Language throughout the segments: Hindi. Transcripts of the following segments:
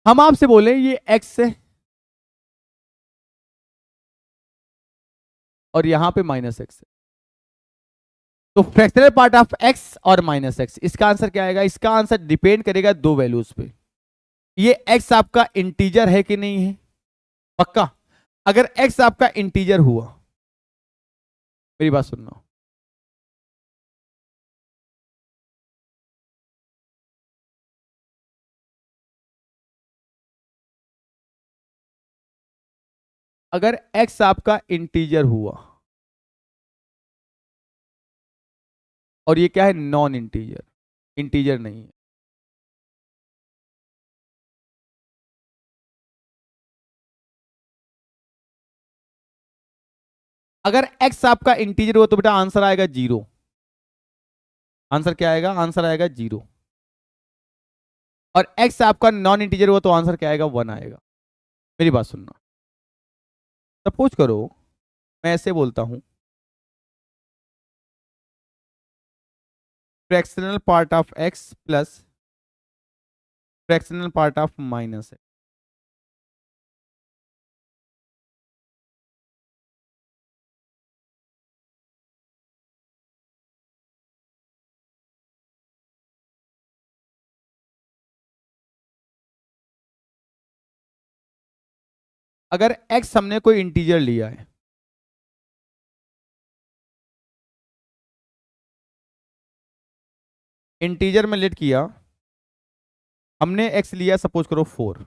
हम आपसे बोले ये x है और यहां पे -x है, तो फ्रैक्शनल पार्ट ऑफ x और -x, इसका आंसर क्या आएगा? इसका आंसर डिपेंड करेगा दो वैल्यूज पे। ये x आपका इंटीजर है कि नहीं है? पक्का। अगर x आपका इंटीजर हुआ, मेरी बात सुनना, अगर x आपका इंटीजर हुआ और ये क्या है? नॉन इंटीजर, इंटीजर नहीं है। अगर x आपका इंटीजर हुआ तो बेटा आंसर आएगा 0। आंसर क्या आएगा? आंसर आएगा 0। और x आपका नॉन इंटीजर हुआ तो आंसर क्या आएगा? 1 आएगा। मेरी बात सुनना, सपोज करो मैं ऐसे बोलता हूं, fractional part of x plus fractional part of -x। अगर x हमने कोई इंटीजर लिया है, इंटीजर में लेट किया, हमने x लिया सपोज करो 4,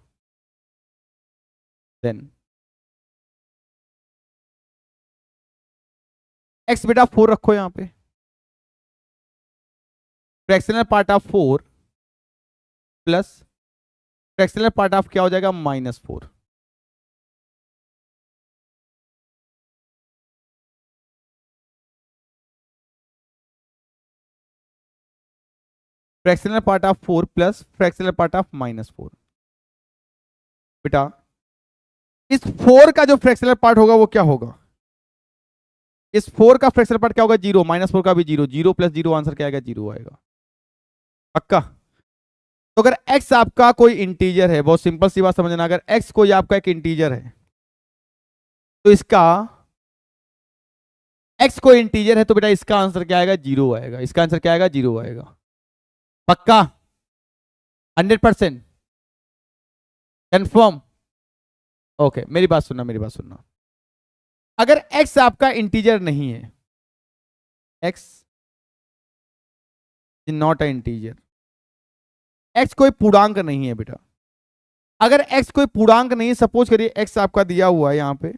देन x बेटा 4 रखो यहां पे, fractional part of 4 plus fractional part of क्या हो जाएगा? -4। Fractional part of 4 plus fractional part of -4। बेटा इस 4 का जो फ्रैक्शनल पार्ट होगा वो क्या होगा? इस 4 का फ्रैक्शनल पार्ट क्या होगा? 0। -4 का भी 0, 0 प्लस 0 आंसर क्या आएगा? 0 आएगा। पक्का। तो अगर x आपका कोई इंटीजर है, बहुत सिंपल सी बात समझना, अगर x कोई आपका एक इंटीजर है तो इसका x कोई इंटीजर है तो बेटा इसका आंसर क्या आएगा? 0 आएगा। इसका आंसर क्या आएगा? 0 आएगा। पक्का? 100% कंफर्म? ओके, मेरी बात सुनना, मेरी बात सुनना। अगर x आपका इंटीजर नहीं है, x is not a integer, x कोई पूर्णांक नहीं है बेटा। अगर x कोई पूर्णांक नहीं है, सपोज करिए x आपका दिया हुआ है यहां पे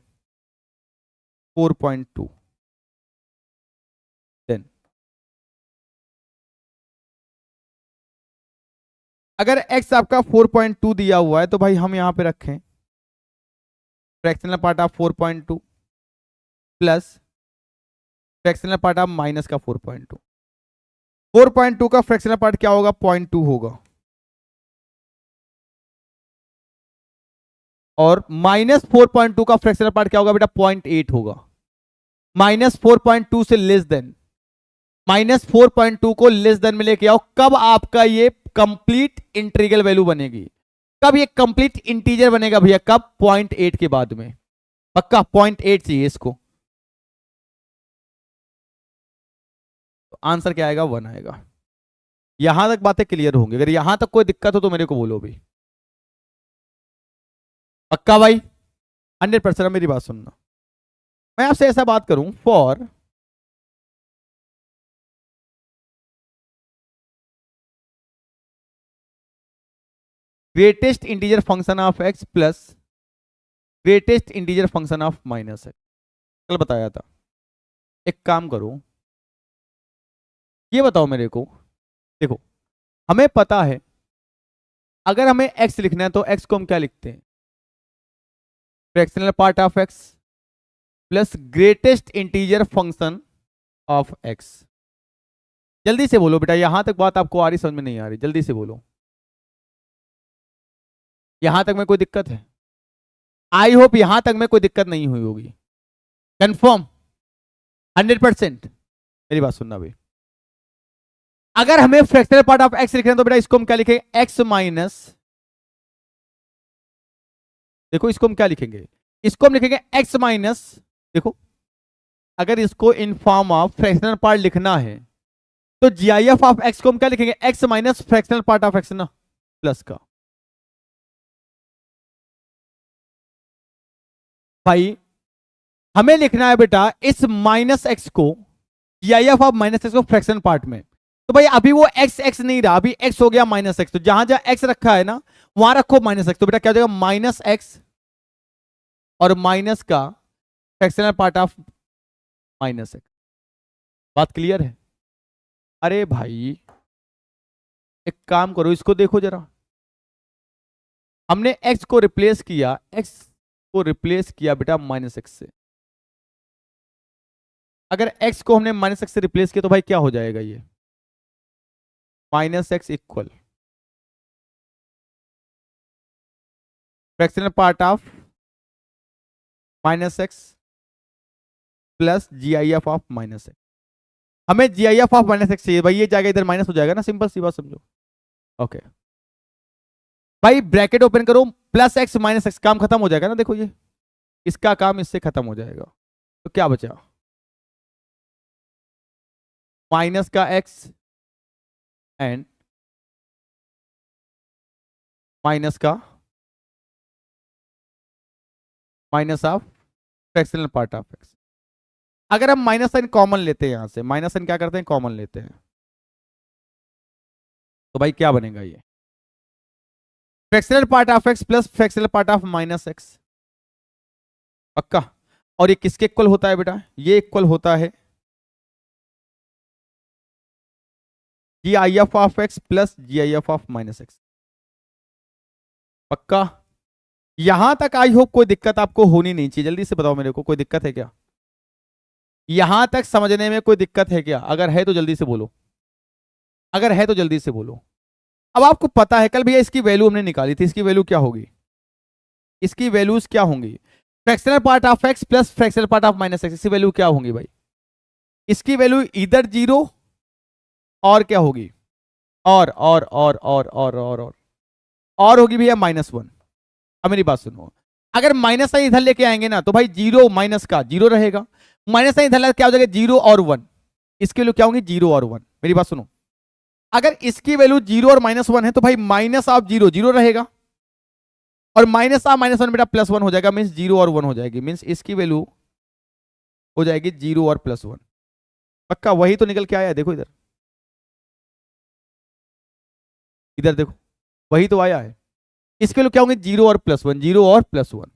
4.2, देन अगर x आपका 4.2 दिया हुआ है तो भाई हम यहां पे रखें fractional part of 4.2 plus fractional part of minus का 4.2। 4.2 का फ्रैक्शनल पार्ट क्या होगा? 0.2 होगा, और -4.2 का फ्रैक्शनल पार्ट क्या होगा बेटा? 0.8 होगा। -4.2 से लेस देन, -4.2 को लेस देन में लेके आओ, कब आपका ये कंप्लीट इंटीग्रल वैल्यू बनेगी? कब ये कंप्लीट इंटीजर बनेगा भैया? कब? 0.8 के बाद में। पक्का 0.8 चाहिए इसको, तो आंसर क्या आएगा? 1 आएगा। यहां तक बातें क्लियर होंगी? अगर यहां तक कोई दिक्कत हो तो मेरे को बोलो भी। पक्का भाई? 100%। मेरी बात सुनना, मैं आपसे ऐसा बात करूं, for greatest integer function of x plus greatest integer function of -x, कल बताया था। एक काम करो, ये बताओ मेरे को, देखो हमें पता है अगर हमें x लिखना है तो x को हम क्या लिखते हैं? Fractional part of x plus greatest integer function of x। जल्दी से बोलो बेटा, यहां तक बात आपको आ रही, समझ में नहीं आ रही? जल्दी से बोलो, यहां तक में कोई दिक्कत है? आई होप यहां तक में कोई दिक्कत नहीं हुई होगी। कंफर्म? 100%। मेरी बात सुनना भाई, अगर हमें फ्रैक्शनल पार्ट ऑफ x लिखना है तो बेटा इसको हम क्या लिखेंगे? x माइनस देखो इसको हम क्या लिखेंगे, इसको हम लिखेंगे x माइनस, देखो अगर इसको in form of fractional part लिखना है तो GIF ऑफ x को हम क्या लिखेंगे, x minus fractional part of x ना, प्लस का। भाई हमें लिखना है बेटा इस माइनस एक्स को, GIF ऑफ माइनस एक्स को फ्रैक्शन पार्ट में। तो भाई अभी वो x x नहीं रहा, अभी x हो गया माइनस एक्स, तो जहां जहां x रखा है ना वहां रखो माइनस एक्स, तो बेटा क्या हो जाएगा माइनस एक्स और माइनस का fractional part of minus x. बात क्लियर है? अरे भाई एक काम करो, इसको देखो जरा, हमने x को रिप्लेस किया, x को रिप्लेस किया बेटा माइनस एक्स से। अगर x को हमने माइनस एक्स से रिप्लेस किया तो भाई क्या हो जाएगा, ये minus x equal fractional part of minus x plus GIF of minus x. हमें GIF ऑफ माइनस एक्स चाहिए भाई, ये जाएगा इधर माइनस हो जाएगा ना, सिंपल सी बात समझो। ओके भाई ब्रैकेट ओपन करो, प्लस एक्स माइनस एक्स, काम खत्म हो जाएगा ना, देखो ये इसका काम इससे खत्म हो जाएगा, तो क्या बचा माइनस का x एंड माइनस का minus of fractional part of x। अगर हम माइनस साइन कॉमन लेते हैं, यहां से माइनस साइन क्या करते हैं कॉमन लेते हैं, तो भाई क्या बनेगा ये fractional part of x plus fractional part of minus x, पक्का। और ये किसके इक्वल होता है बेटा, ये इक्वल होता है GIF of x plus GIF of minus x, पक्का। यहां तक आई होप कोई दिक्कत आपको होनी नहीं चाहिए, जल्दी से बताओ मेरे को कोई दिक्कत है क्या, यहां तक समझने में कोई दिक्कत है क्या, अगर है तो जल्दी से बोलो, अगर है तो जल्दी से बोलो। अब आपको पता है कल भैया इसकी वैल्यू हमने निकाली थी, इसकी वैल्यू क्या होगी, इसकी वैल्यूज क्या होंगी, fractional part of x plus fractional part of minus x, इसकी वैल्यू क्या होंगी भाई, इसकी वैल्यू इधर 0 और क्या होगी, और होगी भैया -1। अब मेरी बात सुनो, अगर माइनस साइन इधर लेके आएंगे ना तो भाई 0 माइनस का 0 रहेगा, माइनस साइन इधर क्या हो जाएगा 0 और 1, इसकी वैल्यू क्या होंगी 0 और 1। मेरी बात सुनो, अगर इसकी वैल्यू 0 और -1 है तो भाई माइनस ऑफ 0 0 रहेगा, और माइनस ऑफ -1 बेटा +1 हो जाएगा, मीन्स 0 और 1 हो जाएगी, मीन्स इसकी वैल्यू हो जाएगी 0 और +1, पक्का। वही तो निकल के आया, देखो इधर, इधर देखो वही तो आया है, इसके लिए क्या होंगे 0 और +1, 0 और +1।